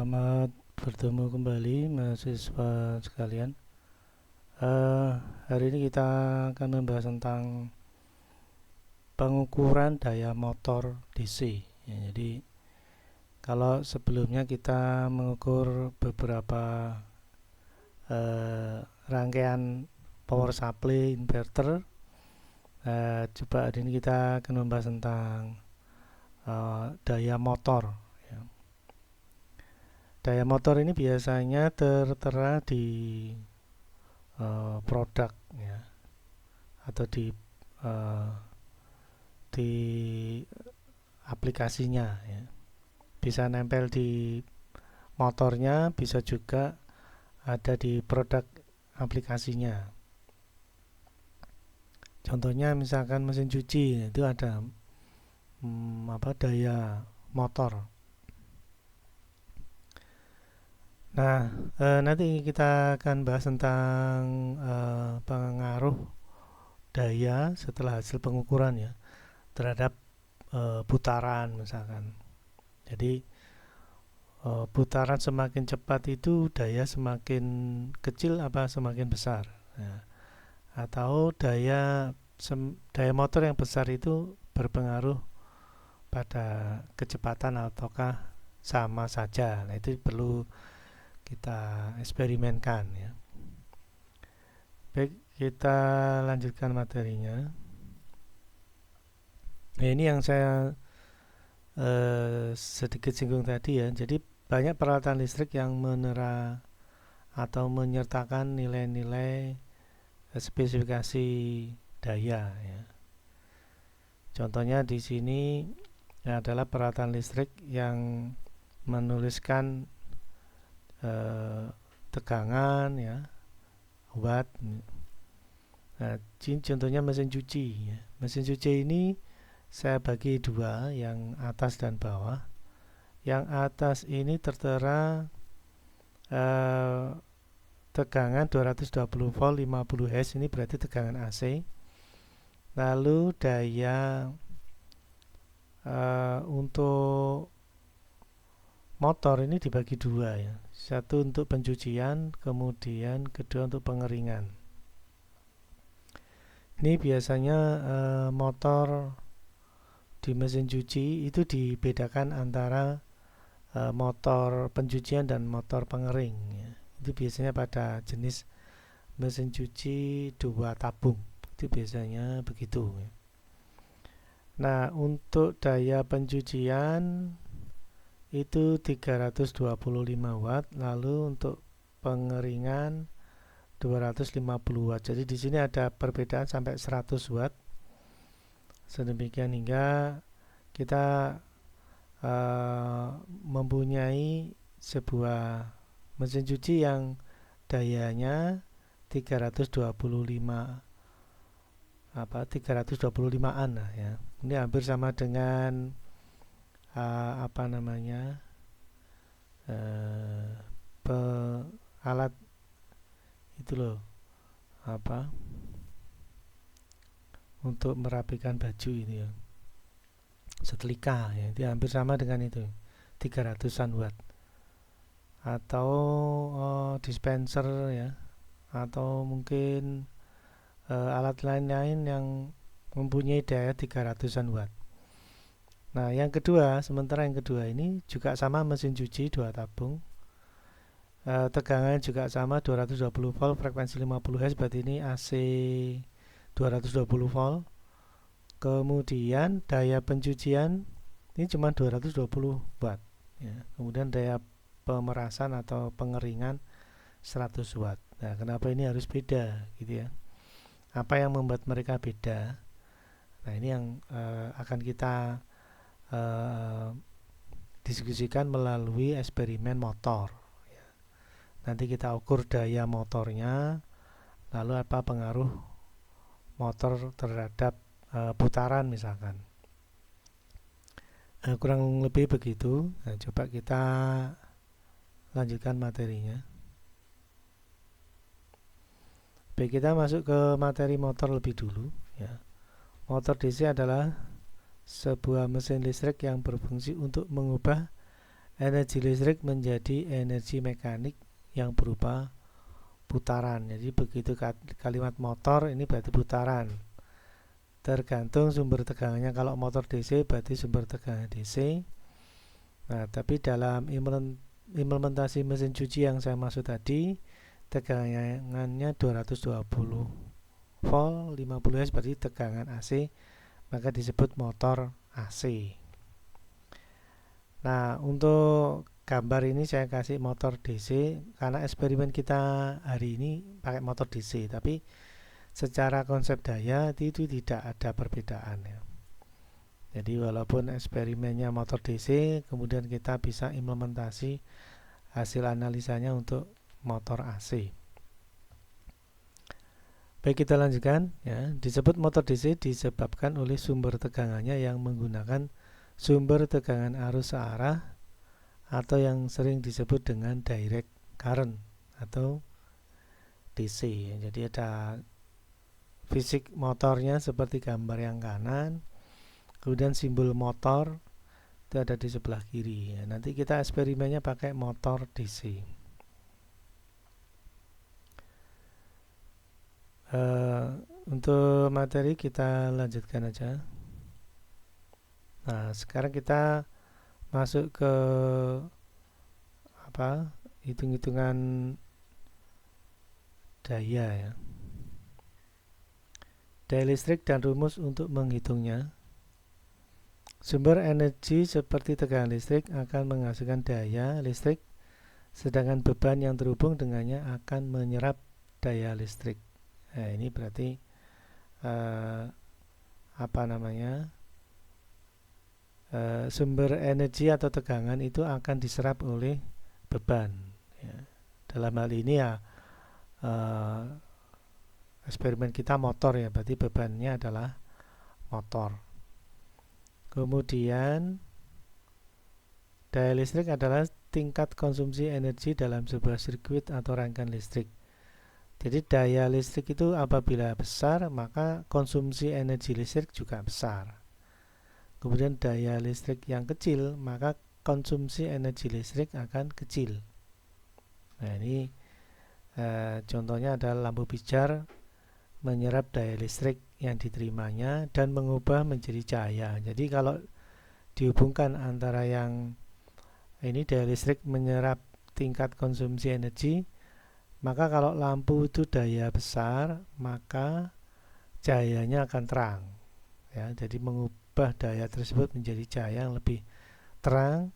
Selamat bertemu kembali mahasiswa sekalian. Eh, Hari ini kita akan membahas tentang pengukuran daya motor DC. Ya, jadi kalau sebelumnya kita mengukur beberapa rangkaian power supply inverter, coba hari ini kita akan membahas tentang daya motor. Ya. Daya motor ini biasanya tertera di produk, ya, atau uh, di aplikasinya, ya. Bisa nempel di motornya, bisa juga ada di produk aplikasinya. Contohnya misalkan mesin cuci itu ada daya motor. Nah, nanti kita akan bahas tentang pengaruh daya setelah hasil pengukuran, ya, terhadap putaran misalkan. Jadi putaran semakin cepat itu daya semakin kecil apa semakin besar. Nah, atau daya motor yang besar itu berpengaruh pada kecepatan ataukah sama saja. Nah, itu perlu kita eksperimenkan, ya. Baik, kita lanjutkan materinya. Nah, ini yang saya sedikit singgung tadi, ya. Jadi banyak peralatan listrik yang menera atau menyertakan nilai-nilai spesifikasi daya, ya. Contohnya di sini adalah peralatan listrik yang menuliskan tegangan, ya, watt. Nah, contohnya mesin cuci, ya. Mesin cuci ini saya bagi dua, yang atas dan bawah. Yang atas ini tertera tegangan 220 volt 50 Hz, ini berarti tegangan AC. Lalu daya untuk motor ini dibagi dua, ya. Satu untuk pencucian, kemudian kedua untuk pengeringan. Ini biasanya motor di mesin cuci itu dibedakan antara motor pencucian dan motor pengering, ya. Itu biasanya pada jenis mesin cuci dua tabung, itu biasanya begitu, ya. Nah, untuk daya pencucian itu 325 watt, lalu untuk pengeringan 250 watt. Jadi di sini ada perbedaan sampai 100 watt. Sedemikian hingga kita mempunyai sebuah mesin cuci yang dayanya 325an lah, ya. Ini hampir sama dengan alat itu loh, untuk merapikan baju ini, ya, setrika, ya. Itu hampir sama dengan itu, 300an watt. Atau dispenser, ya, atau mungkin alat lain-lain yang mempunyai daya 300an watt. Nah, sementara yang kedua ini juga sama, mesin cuci dua tabung. Tegangannya juga sama 220 volt, frekuensi 50 Hz, berarti ini AC 220 volt. Kemudian daya pencucian ini cuma 220 watt, ya. Kemudian daya pemerasan atau pengeringan 100 watt. Nah, kenapa ini harus beda, gitu, ya? Apa yang membuat mereka beda? Nah, ini yang akan kita diskusikan melalui eksperimen motor, ya. Nanti kita ukur daya motornya, lalu apa pengaruh motor terhadap putaran misalkan. Kurang lebih begitu. Nah, coba kita lanjutkan materinya. Baik, kita masuk ke materi motor lebih dulu, ya. Motor DC adalah sebuah mesin listrik yang berfungsi untuk mengubah energi listrik menjadi energi mekanik yang berupa putaran. Jadi begitu kalimat motor ini berarti putaran. Tergantung sumber tegangannya. Kalau motor DC berarti sumber tegangan DC. Nah, tapi dalam implementasi mesin cuci yang saya maksud tadi, tegangannya 220 volt, 50 Hz berarti tegangan AC, maka disebut motor AC. Nah, untuk gambar ini saya kasih motor DC karena eksperimen kita hari ini pakai motor DC, tapi secara konsep daya itu tidak ada perbedaan ya. Jadi walaupun eksperimennya motor DC, kemudian kita bisa implementasi hasil analisanya untuk motor AC. Baik, kita lanjutkan ya. Disebut motor DC disebabkan oleh sumber tegangannya yang menggunakan sumber tegangan arus searah atau yang sering disebut dengan direct current atau DC. Jadi ada fisik motornya seperti gambar yang kanan, kemudian simbol motor itu ada di sebelah kiri. Nanti kita eksperimennya pakai motor DC. Untuk materi kita lanjutkan aja. Nah, sekarang kita masuk ke hitung-hitungan daya ya. Daya listrik dan rumus untuk menghitungnya. Sumber energi seperti tegangan listrik akan menghasilkan daya listrik, sedangkan beban yang terhubung dengannya akan menyerap daya listrik. Nah, ini berarti sumber energi atau tegangan itu akan diserap oleh beban ya. Dalam hal ini ya eksperimen kita motor ya, berarti bebannya adalah motor. Kemudian daya listrik adalah tingkat konsumsi energi dalam sebuah sirkuit atau rangkaian listrik. Jadi daya listrik itu apabila besar, maka konsumsi energi listrik juga besar. Kemudian daya listrik yang kecil, maka konsumsi energi listrik akan kecil. Nah, ini contohnya adalah lampu pijar menyerap daya listrik yang diterimanya dan mengubah menjadi cahaya. Jadi kalau dihubungkan antara yang ini daya listrik menyerap tingkat konsumsi energi, maka kalau lampu itu daya besar, maka cahayanya akan terang ya. Jadi mengubah daya tersebut menjadi cahaya yang lebih terang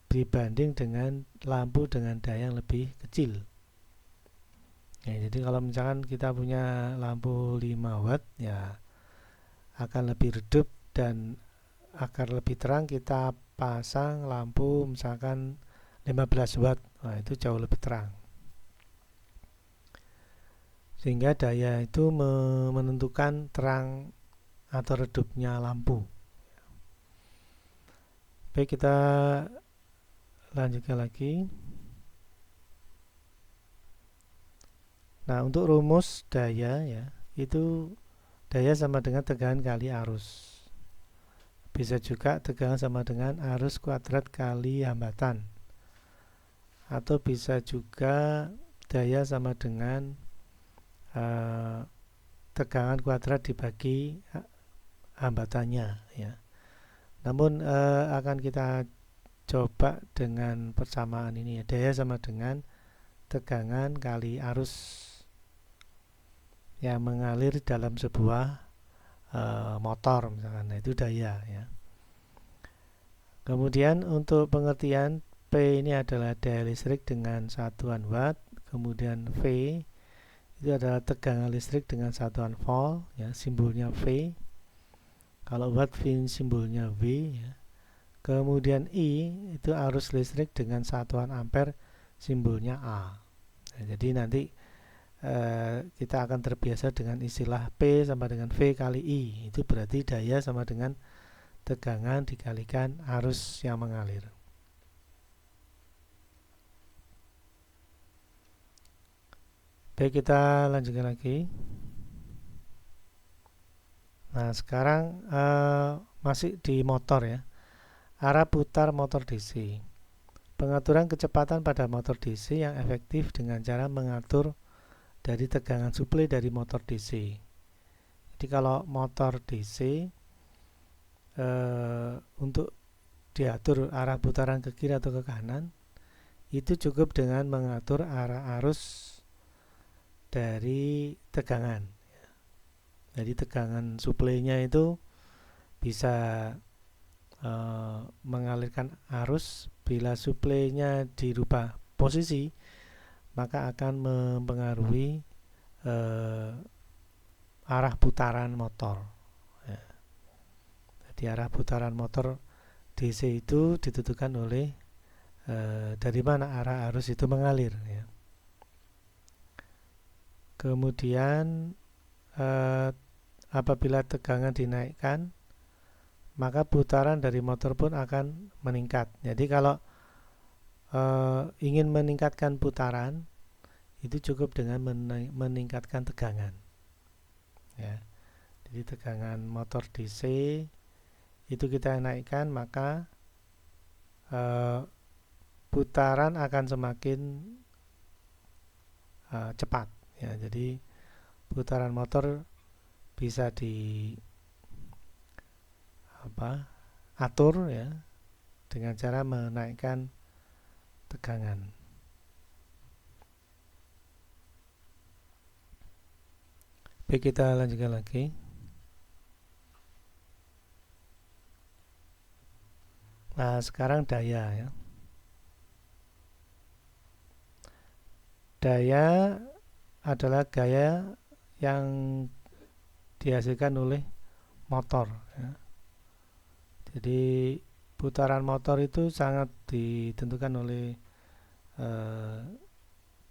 dibanding dengan lampu dengan daya yang lebih kecil ya. Jadi kalau misalkan kita punya lampu 5 watt ya akan lebih redup, dan agar lebih terang kita pasang lampu misalkan 15 watt. Nah, itu jauh lebih terang. Sehingga daya itu menentukan terang atau redupnya lampu. Baik, kita lanjutkan lagi. Nah, untuk rumus daya ya, itu daya sama dengan tegangan kali arus. Bisa juga tegangan sama dengan arus kuadrat kali hambatan. Atau bisa juga daya sama dengan tegangan kuadrat dibagi hambatannya ya. Namun akan kita coba dengan persamaan ini ya. Daya sama dengan tegangan kali arus yang mengalir dalam sebuah motor misalkan. Nah, itu daya ya. Kemudian untuk pengertian, P ini adalah daya listrik dengan satuan watt, kemudian V itu adalah tegangan listrik dengan satuan volt ya, simbolnya V. Kalau watt simbolnya V ya. Kemudian I itu arus listrik dengan satuan ampere, simbolnya A. Nah, jadi nanti kita akan terbiasa dengan istilah P sama dengan V kali I. Itu berarti daya sama dengan tegangan dikalikan arus yang mengalir. Baik, kita lanjutkan lagi. Nah, sekarang masih di motor ya. Arah putar motor DC. Pengaturan kecepatan pada motor DC yang efektif dengan cara mengatur dari tegangan suplai dari motor DC. Jadi kalau motor DC untuk diatur arah putaran ke kiri atau ke kanan, itu cukup dengan mengatur arah arus dari tegangan. Jadi tegangan suplainya itu bisa mengalirkan arus. Bila suplainya dirubah posisi, maka akan mempengaruhi arah putaran motor. Ya. Jadi arah putaran motor DC itu ditentukan oleh dari mana arah arus itu mengalir. Ya. Kemudian apabila tegangan dinaikkan, maka putaran dari motor pun akan meningkat. Jadi kalau ingin meningkatkan putaran, itu cukup dengan meningkatkan tegangan. Ya. Jadi tegangan motor DC itu kita naikkan, maka putaran akan semakin cepat. Ya. Jadi putaran motor bisa atur ya dengan cara menaikkan tegangan. Baik, kita lanjutkan lagi. Nah, sekarang daya ya. Daya adalah gaya yang dihasilkan oleh motor ya. Jadi putaran motor itu sangat ditentukan oleh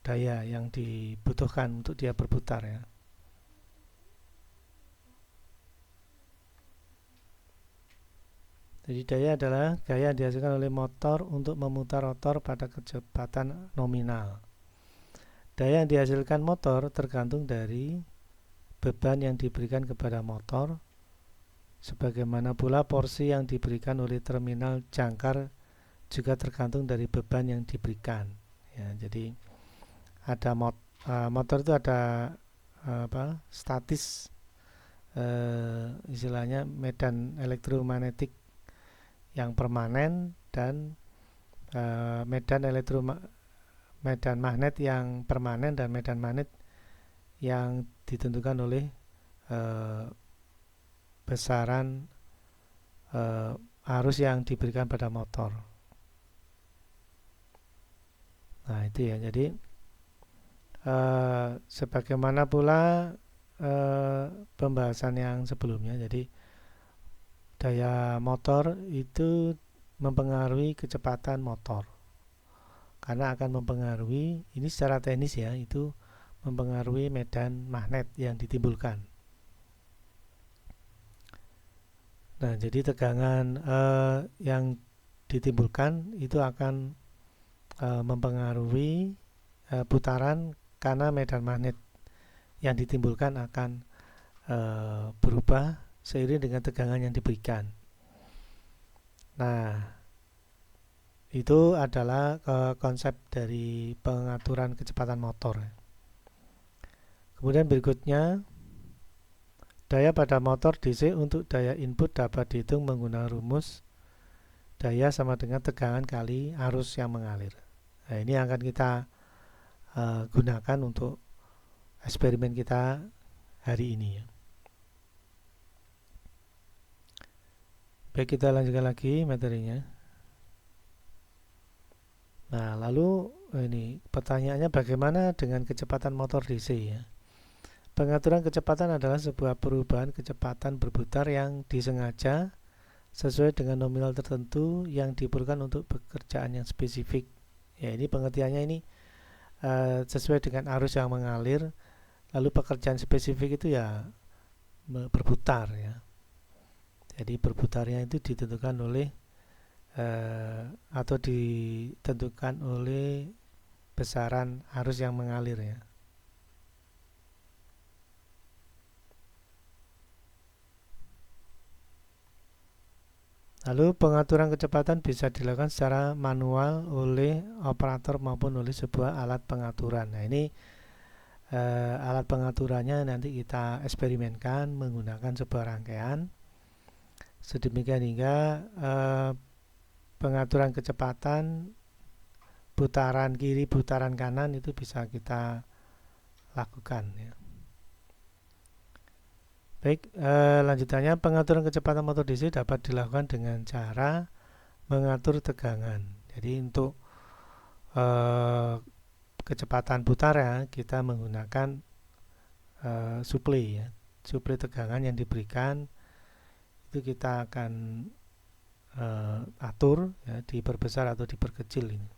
daya yang dibutuhkan untuk dia berputar ya. Jadi daya adalah gaya yang dihasilkan oleh motor untuk memutar rotor pada kecepatan nominal. Daya yang dihasilkan motor tergantung dari beban yang diberikan kepada motor, sebagaimana pula porsi yang diberikan oleh terminal jangkar juga tergantung dari beban yang diberikan. Ya, jadi ada motor itu ada statis, istilahnya medan elektromagnetik yang permanen dan medan magnet yang permanen dan medan magnet yang ditentukan oleh besaran arus yang diberikan pada motor. Nah itu ya, jadi sebagaimana pula pembahasan yang sebelumnya, jadi daya motor itu mempengaruhi kecepatan motor karena akan mempengaruhi, ini secara teknis ya, itu mempengaruhi medan magnet yang ditimbulkan. Nah jadi tegangan yang ditimbulkan itu akan mempengaruhi putaran karena medan magnet yang ditimbulkan akan berubah seiring dengan tegangan yang diberikan. Nah, itu adalah konsep dari pengaturan kecepatan motor. Kemudian berikutnya, daya pada motor DC untuk daya input dapat dihitung menggunakan rumus daya sama dengan tegangan kali arus yang mengalir. Nah, ini akan kita gunakan untuk eksperimen kita hari ini ya. Baik, kita lanjutkan lagi materinya. Nah, lalu ini pertanyaannya, bagaimana dengan kecepatan motor DC ya? Pengaturan kecepatan adalah sebuah perubahan kecepatan berputar yang disengaja sesuai dengan nominal tertentu yang diperlukan untuk pekerjaan yang spesifik. Ya, ini pengertiannya ini sesuai dengan arus yang mengalir, lalu pekerjaan spesifik itu ya berputar ya. Jadi berputarnya itu ditentukan oleh atau ditentukan oleh besaran arus yang mengalir ya. Lalu pengaturan kecepatan bisa dilakukan secara manual oleh operator maupun oleh sebuah alat pengaturan. Nah, ini alat pengaturannya nanti kita eksperimenkan menggunakan sebuah rangkaian sedemikian hingga pengaturan kecepatan putaran kiri, putaran kanan itu bisa kita lakukan ya. Baik, lanjutannya pengaturan kecepatan motor DC dapat dilakukan dengan cara mengatur tegangan. Jadi untuk kecepatan putar ya kita menggunakan suplai ya, suplai tegangan yang diberikan itu kita akan atur ya, diperbesar atau diperkecil ini.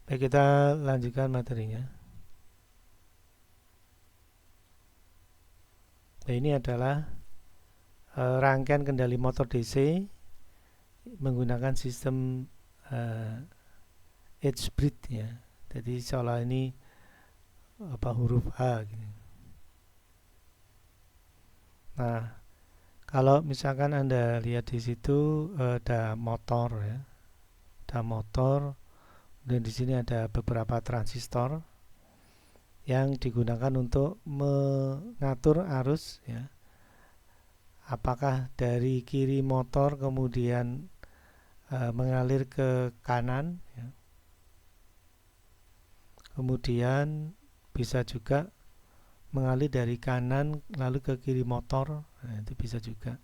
Baik, kita lanjutkan materinya. Nah, ini adalah rangkaian kendali motor DC menggunakan sistem edge bridge ya. Jadi seolah ini huruf H gitu. Nah, kalau misalkan Anda lihat di situ ada motor ya. Ada motor dan di sini ada beberapa transistor yang digunakan untuk mengatur arus ya. Apakah dari kiri motor kemudian mengalir ke kanan ya. Kemudian bisa juga mengalir dari kanan lalu ke kiri motor. Nah, itu bisa juga.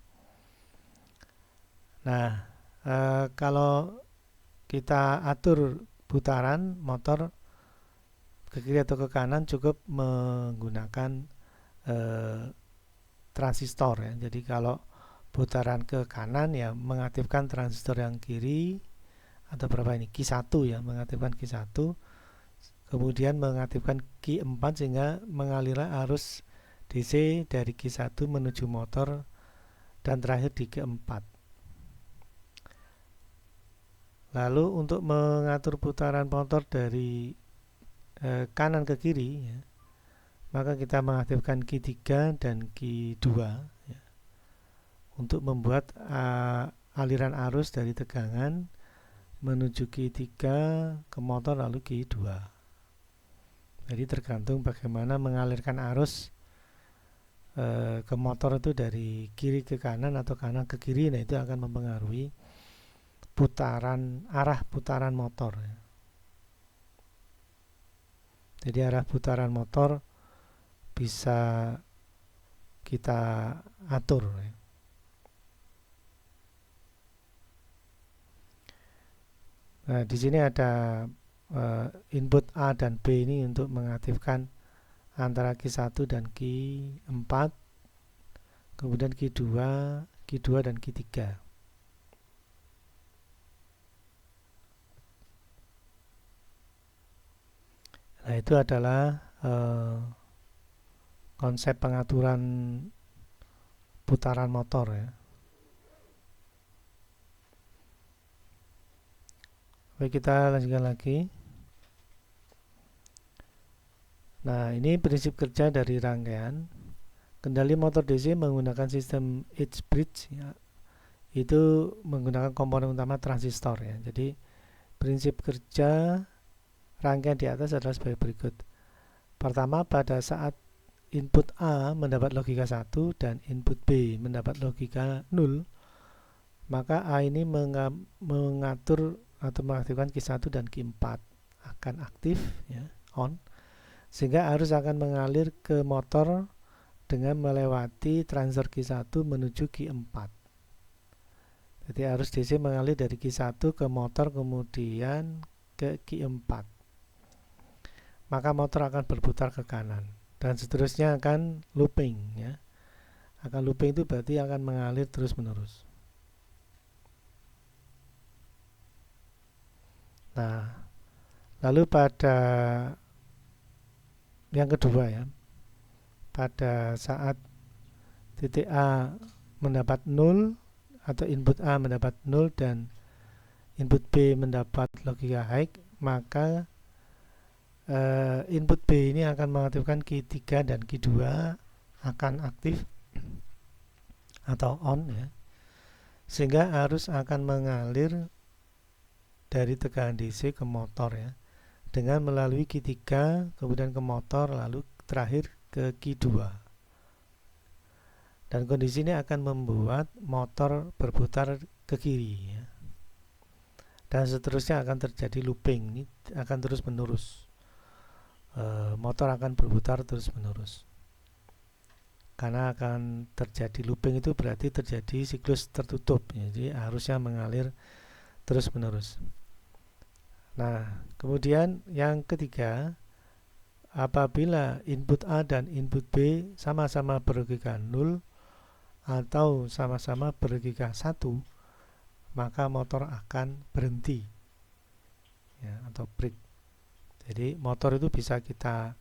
Nah, kalau kita atur putaran motor ke kiri atau ke kanan cukup menggunakan transistor ya. Jadi kalau putaran ke kanan ya mengaktifkan transistor yang kiri atau berapa ini Q1 ya, mengaktifkan Q1, kemudian mengaktifkan Q4 sehingga mengalirlah arus DC dari Q1 menuju motor dan terakhir di Q4. Lalu untuk mengatur putaran motor dari kanan ke kiri ya, maka kita mengaktifkan Q3 dan Q2 ya, untuk membuat aliran arus dari tegangan menuju Q3 ke motor lalu Q2. Jadi tergantung bagaimana mengalirkan arus ke motor itu dari kiri ke kanan atau kanan ke kiri. Nah, itu akan mempengaruhi arah putaran motor ya. Jadi arah putaran motor bisa kita atur ya. Nah, di sini ada input A dan B ini untuk mengaktifkan antara Q1 dan Q4, kemudian Q2 dan Q3. Nah, itu adalah konsep pengaturan putaran motor ya. Baik, kita lanjutkan lagi. Nah, ini prinsip kerja dari rangkaian kendali motor DC menggunakan sistem edge bridge ya. Itu menggunakan komponen utama transistor ya. Jadi prinsip kerja rangkaian di atas adalah sebagai berikut. Pertama, pada saat input A mendapat logika 1 dan input B mendapat logika 0, maka A ini mengatur atau mengaktifkan Q1 dan Q4 akan aktif ya, on, sehingga arus akan mengalir ke motor dengan melewati transistor Q1 menuju Q4. Jadi arus DC mengalir dari Q1 ke motor kemudian ke Q4. Maka motor akan berputar ke kanan dan seterusnya akan looping ya. Akan looping itu berarti akan mengalir terus menerus. Nah, lalu pada yang kedua ya, pada saat titik A mendapat 0 atau input A mendapat 0 dan input B mendapat logika high, maka input B ini akan mengaktifkan Q3 dan Q2 akan aktif atau on ya, sehingga arus akan mengalir dari tegangan DC ke motor ya, dengan melalui Q3 kemudian ke motor lalu terakhir ke Q2. Dan kondisi ini akan membuat motor berputar ke kiri ya. Dan seterusnya akan terjadi looping, ini akan terus menerus. Motor akan berputar terus menerus. Karena akan terjadi looping itu berarti terjadi siklus tertutup, jadi arusnya mengalir terus menerus. Nah, kemudian yang ketiga, apabila input A dan input B sama-sama berlogika 0 atau sama-sama berlogika 1, maka motor akan berhenti ya, atau break. Jadi motor itu bisa kita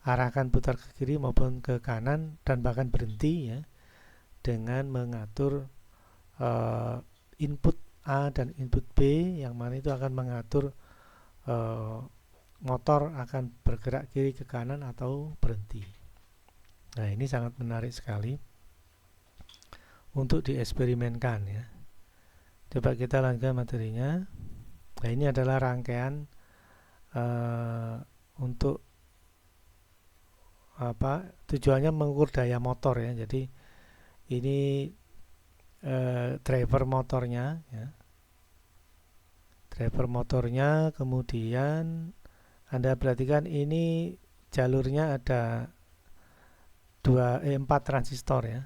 arahkan putar ke kiri maupun ke kanan dan bahkan berhenti ya, dengan mengatur input A dan input B, yang mana itu akan mengatur motor akan bergerak kiri ke kanan atau berhenti. Nah, ini sangat menarik sekali untuk dieksperimenkan ya. Coba kita lanjutkan materinya. Nah, ini adalah rangkaian untuk tujuannya mengukur daya motor ya. Jadi ini driver motornya ya. Driver motornya, kemudian Anda perhatikan ini jalurnya ada 4 transistor ya.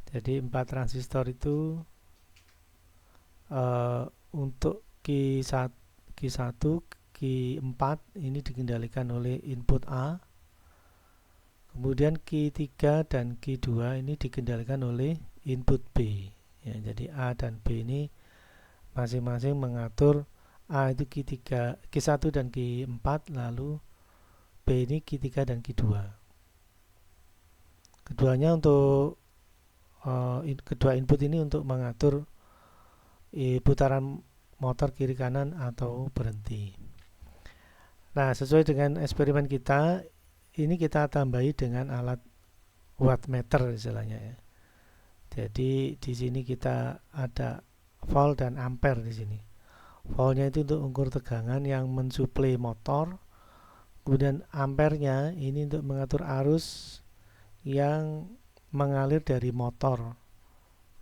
Jadi 4 transistor itu untuk Q1, Q4 ini dikendalikan oleh input A. Kemudian Q3 dan Q2 ini dikendalikan oleh input B. Ya, jadi A dan B ini masing-masing mengatur A itu Q1 dan Q4, lalu B ini Q3 dan Q2. Keduanya untuk kedua input ini untuk mengatur putaran motor kiri kanan atau berhenti. Nah, sesuai dengan eksperimen kita, ini kita tambahi dengan alat wattmeter istilahnya ya. Jadi di sini kita ada volt dan ampere di sini. Voltnya itu untuk ukur tegangan yang mensuplai motor, kemudian ampernya ini untuk mengatur arus yang mengalir dari motor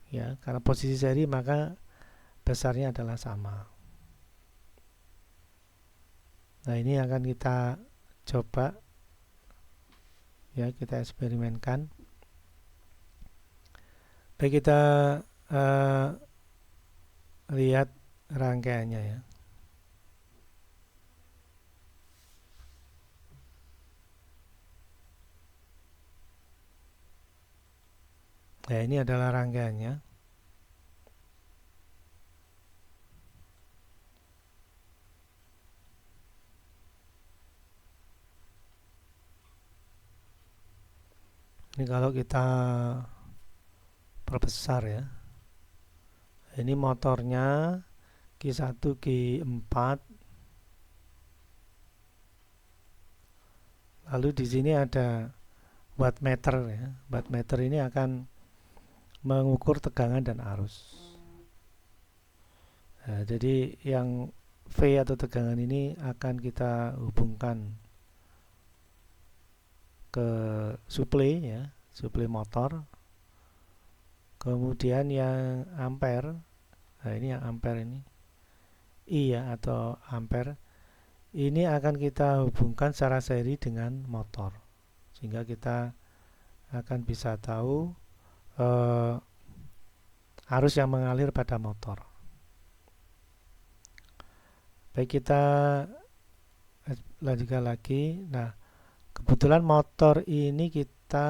ya, karena posisi seri maka besarnya adalah sama. Nah, ini akan kita coba ya, kita eksperimenkan. Baik, kita lihat rangkaiannya ya. Nah, ini adalah rangkaiannya. Ini kalau kita perbesar ya. Ini motornya Q1, Q4. Lalu di sini ada wattmeter ya. Wattmeter ini akan mengukur tegangan dan arus. Nah, jadi yang V atau tegangan ini akan kita hubungkan ke suplai ya, suplai motor. Kemudian yang ampere, nah ini yang ampere ini I ya atau ampere, ini akan kita hubungkan secara seri dengan motor, sehingga kita akan bisa tahu arus yang mengalir pada motor. Baik, kita lanjutkan lagi. Nah, kebetulan motor ini kita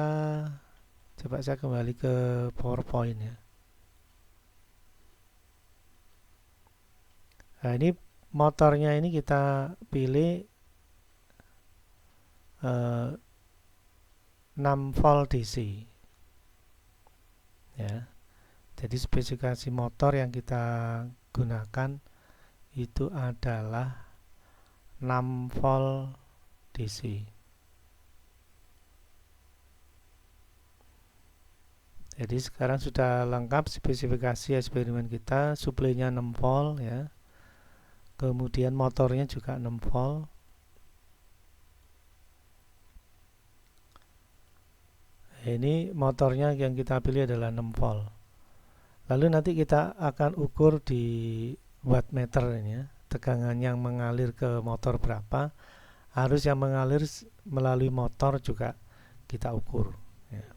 coba saya kembali ke PowerPoint ya. Nah, ini motornya ini kita pilih 6 volt DC ya. Jadi spesifikasi motor yang kita gunakan itu adalah 6 volt DC. Jadi sekarang sudah lengkap spesifikasi eksperimen kita, suplainya 6 volt ya. Kemudian motornya juga 6 volt. Ini motornya yang kita pilih adalah 6 volt. Lalu nanti kita akan ukur di wattmeter ini ya, tegangan yang mengalir ke motor berapa, arus yang mengalir melalui motor juga kita ukur ya.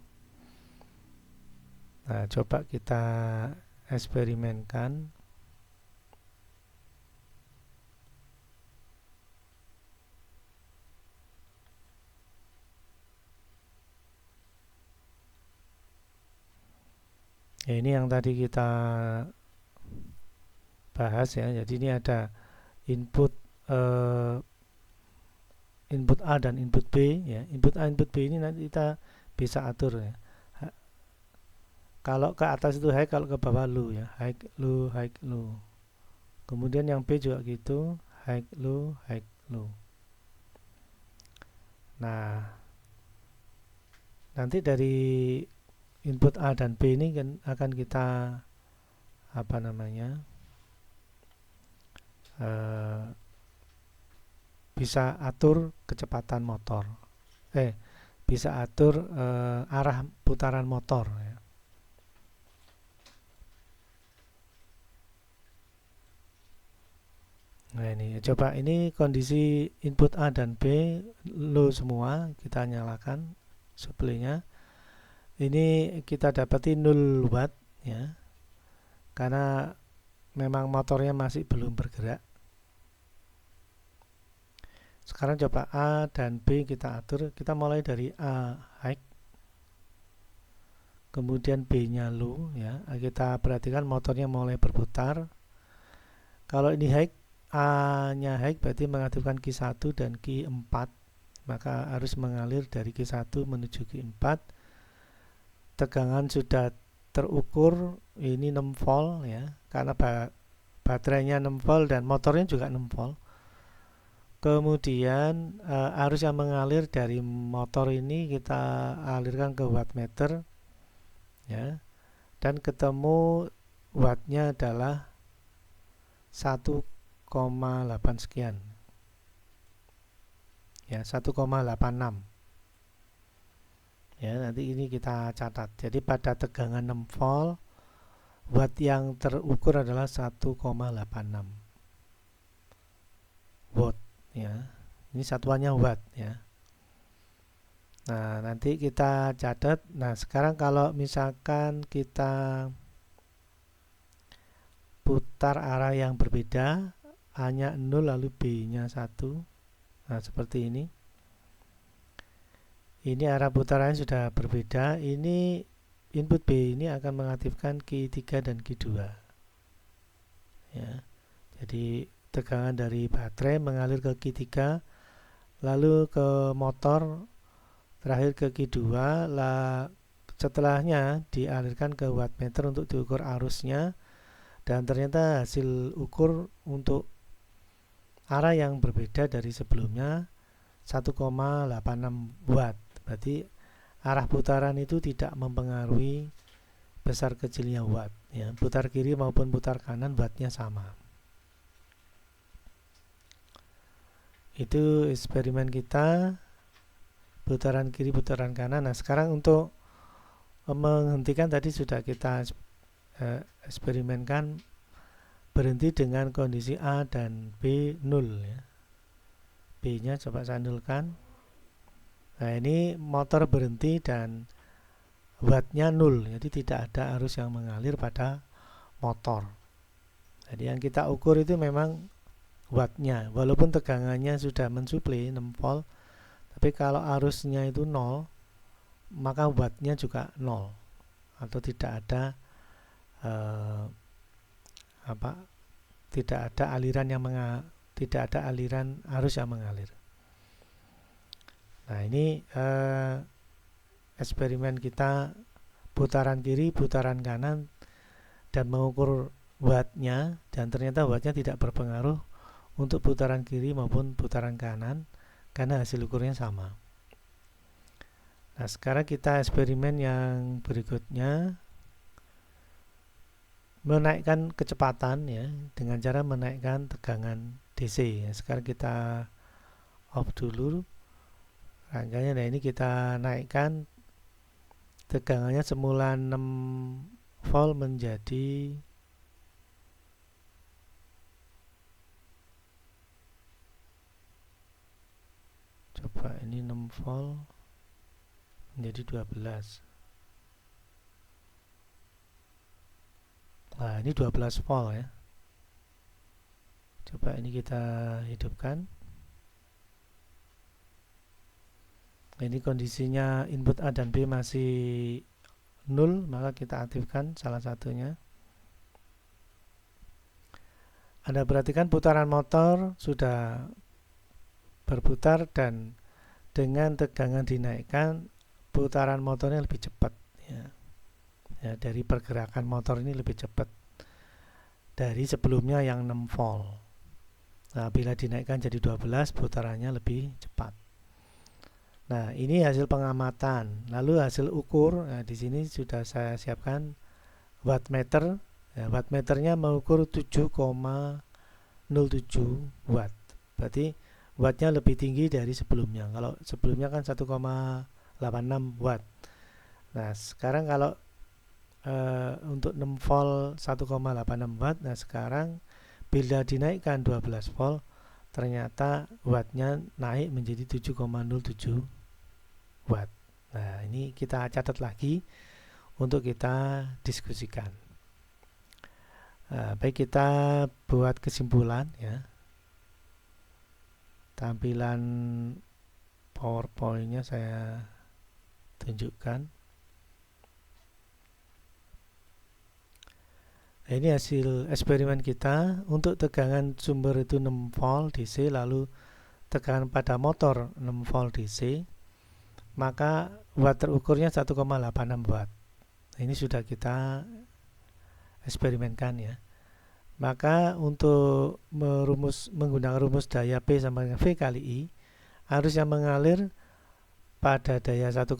Nah, coba kita eksperimenkan. Ya, ini yang tadi kita bahas ya. Jadi ini ada input eh, input A dan input B ya. Input A input B ini nanti kita bisa atur ya. Kalau ke atas itu high, kalau ke bawah low ya. High low high low. Kemudian yang B juga gitu, high low high low. Nah, nanti dari input A dan B ini kan akan kita apa namanya bisa atur kecepatan motor, bisa atur arah putaran motor ya. Nah ini coba, ini kondisi input A dan B low semua, kita nyalakan supply-nya. Ini kita dapati 0 watt ya, karena memang motornya masih belum bergerak. Sekarang coba A dan B kita atur. Kita mulai dari A high, kemudian B nya low ya. Kita perhatikan motornya mulai berputar. Kalau ini high, A nya high berarti mengaktifkan Q1 dan Q4, maka harus mengalir dari Q1 menuju Q4. Tegangan sudah terukur, ini 6 volt ya, karena baterainya 6 volt dan motornya juga 6 volt. Kemudian arus yang mengalir dari motor ini kita alirkan ke wattmeter ya, dan ketemu wattnya adalah 1,8 sekian ya, 1,86 ya. Nanti ini kita catat. Jadi pada tegangan 6 volt, watt yang terukur adalah 1,86 watt ya. Ini satuannya watt ya. Nah, nanti kita catat. Nah, sekarang kalau misalkan kita putar arah yang berbeda, A-nya 0 lalu B-nya 1. Nah, seperti ini. Ini arah putarannya sudah berbeda. Ini input B ini akan mengaktifkan Q3 dan Q2 ya. Jadi tegangan dari baterai mengalir ke Q3, lalu ke motor, terakhir ke Q2, lah setelahnya dialirkan ke wattmeter untuk diukur arusnya, dan ternyata hasil ukur untuk arah yang berbeda dari sebelumnya 1,86 watt. Berarti arah putaran itu tidak mempengaruhi besar kecilnya watt ya. Putar kiri maupun putar kanan wattnya sama. Itu eksperimen kita, putaran kiri putaran kanan. Nah, sekarang untuk menghentikan tadi sudah kita eksperimenkan, berhenti dengan kondisi A dan B 0 ya. B nya coba sandulkan. Nah, ini motor berhenti dan wattnya 0, jadi tidak ada arus yang mengalir pada motor. Jadi yang kita ukur itu memang wattnya, walaupun tegangannya sudah mensuplai 6 volt, tapi kalau arusnya itu 0, maka wattnya juga 0, atau tidak ada tidak ada aliran tidak ada aliran arus yang mengalir. Nah, ini eksperimen kita putaran kiri, putaran kanan, dan mengukur wattnya, dan ternyata wattnya tidak berpengaruh untuk putaran kiri maupun putaran kanan karena hasil ukurnya sama. Nah, sekarang kita eksperimen yang berikutnya, menaikkan kecepatan ya dengan cara menaikkan tegangan DC ya. Sekarang kita off dulu rangkanya. Nah, ini kita naikkan tegangannya semula 6 volt menjadi coba ini 6 volt menjadi 12. Nah, ini 12 volt ya. Coba ini kita hidupkan. Ini kondisinya input A dan B masih 0, maka kita aktifkan salah satunya. Anda perhatikan putaran motor sudah berputar dan dengan tegangan dinaikkan putaran motornya lebih cepat ya. Ya, dari pergerakan motor ini lebih cepat dari sebelumnya yang 6 volt. Nah, bila dinaikkan jadi 12 putarannya lebih cepat. Nah, ini hasil pengamatan. Lalu hasil ukur, nah di sini sudah saya siapkan wattmeter. Ya, wattmeternya mengukur 7,07 watt. Berarti wattnya lebih tinggi dari sebelumnya. Kalau sebelumnya kan 1,86 watt. Nah, sekarang kalau untuk 6 volt 1,86 watt. Nah, sekarang bila dinaikkan 12 volt, ternyata wattnya naik menjadi 7,07 watt. Nah, ini kita catat lagi untuk kita diskusikan. Baik, kita buat kesimpulan ya. Tampilan PowerPoint-nya saya tunjukkan. Nah, ini hasil eksperimen kita. Untuk tegangan sumber itu 6 volt DC, lalu tegangan pada motor 6 volt DC, maka watt terukurnya 1,86 watt. Nah, ini sudah kita eksperimenkan ya. Maka untuk menggunakan rumus daya P sama dengan V kali I, arus yang mengalir pada daya 1,86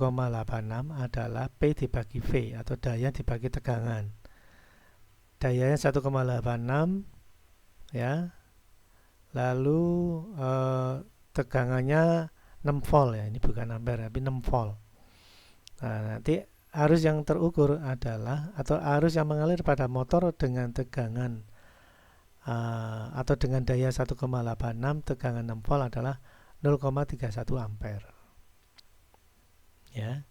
adalah P dibagi V atau daya dibagi tegangan. Dayanya 1,86 ya. Lalu tegangannya 6 volt ya. Ini bukan ampere tapi 6 volt. Nah, nanti arus yang terukur adalah atau arus yang mengalir pada motor dengan tegangan atau dengan daya 1,86 tegangan 6 volt adalah 0,31 ampere. Ya.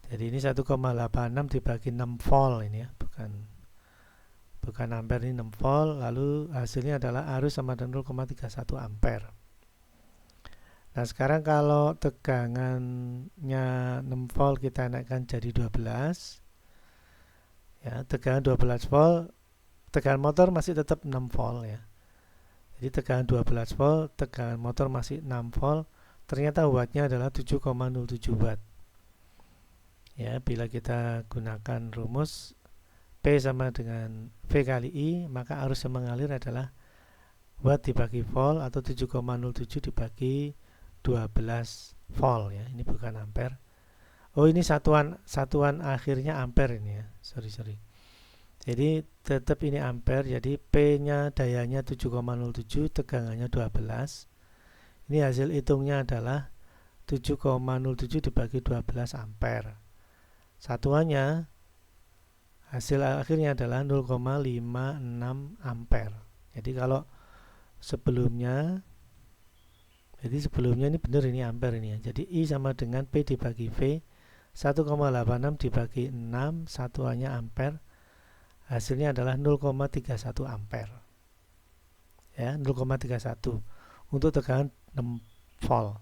Jadi ini 1,86 dibagi 6 volt ini ya, bukan ampere, ini 6 volt, lalu hasilnya adalah arus sama dengan 0,31 ampere. Nah, sekarang kalau tegangannya 6 volt kita naikkan jadi 12 ya, tegangan 12 volt, tegangan motor masih tetap 6 volt ya. Jadi tegangan 12 volt, tegangan motor masih 6 volt, ternyata wattnya adalah 7,07 watt. Ya, bila kita gunakan rumus P sama dengan V kali I, maka arus yang mengalir adalah watt dibagi volt atau 7,07 dibagi 12 volt ya. Ini bukan ampere. Oh, ini satuan akhirnya ampere ini ya. Sorry. Jadi tetap ini ampere. Jadi P-nya dayanya 7,07, tegangannya 12. Ini hasil hitungnya adalah 7,07 dibagi 12 ampere. Satuannya hasil akhirnya adalah 0,56 ampere. Jadi kalau sebelumnya ini benar, ini ampere ini ya. Jadi I sama dengan P dibagi V, 1,86 dibagi 6, satuannya ampere. Hasilnya adalah 0,31 ampere. Ya, 0,31 untuk tegangan 6 volt.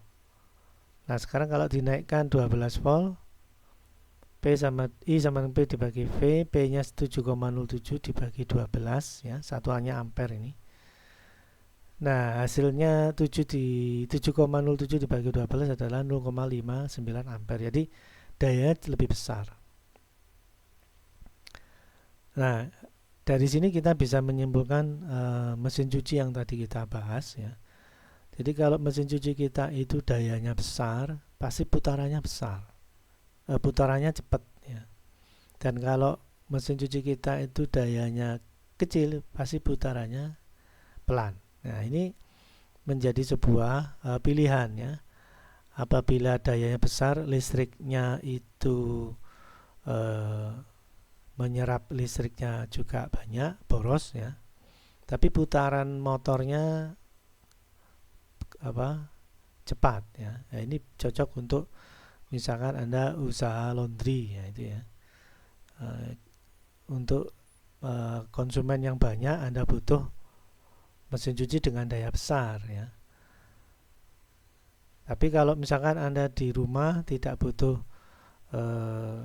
Nah, sekarang kalau dinaikkan 12 volt, I sama dengan P dibagi V, P-nya 7,07 dibagi 12 ya, satuannya ampere ini. Nah, hasilnya 7,07 dibagi 12 adalah 0,59 ampere. Jadi dayanya lebih besar. Nah, dari sini kita bisa menyimpulkan mesin cuci yang tadi kita bahas ya. Jadi kalau mesin cuci kita itu dayanya besar, pasti putarannya besar. putarannya cepat ya. Dan kalau mesin cuci kita itu dayanya kecil, pasti putarannya pelan. Nah, ini menjadi sebuah pilihan ya. Apabila dayanya besar, listriknya itu eh, menyerap listriknya juga banyak, boros ya. Tapi putaran motornya apa cepat ya. Nah, ini cocok untuk misalkan Anda usaha laundry ya itu ya. Eh, untuk konsumen yang banyak Anda butuh mesin cuci dengan daya besar ya. Tapi kalau misalkan Anda di rumah tidak butuh eh,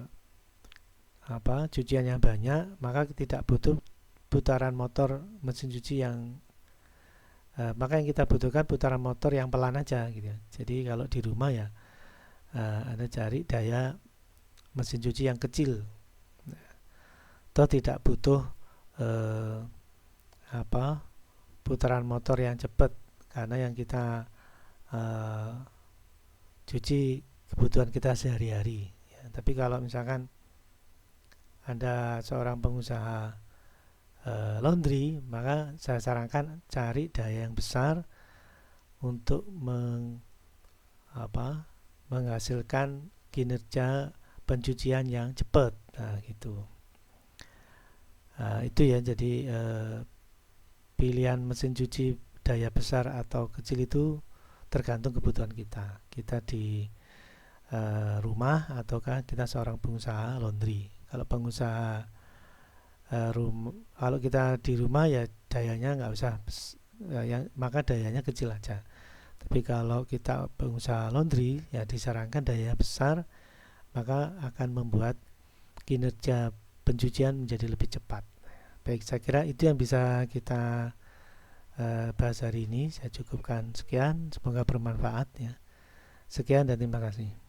cucian yang banyak, maka tidak butuh putaran motor mesin cuci yang maka yang kita butuhkan putaran motor yang pelan aja gitu ya. Jadi kalau di rumah ya Anda cari daya mesin cuci yang kecil. Toh tidak butuh eh, putaran motor yang cepat karena yang kita eh, cuci kebutuhan kita sehari-hari ya. Tapi kalau misalkan Anda seorang pengusaha laundry, maka saya sarankan cari daya yang besar untuk menghasilkan kinerja pencucian yang cepat. Nah, gitu. Itu ya, jadi pilihan mesin cuci daya besar atau kecil itu tergantung kebutuhan kita. Kita di rumah ataukah kita seorang pengusaha laundry. Kalau pengusaha kalau kita di rumah ya dayanya nggak usah maka dayanya kecil aja. Tapi kalau kita pengusaha laundry ya disarankan daya besar, maka akan membuat kinerja pencucian menjadi lebih cepat. Baik, saya kira itu yang bisa kita bahas hari ini. Saya cukupkan sekian, semoga bermanfaat ya. Sekian dan terima kasih.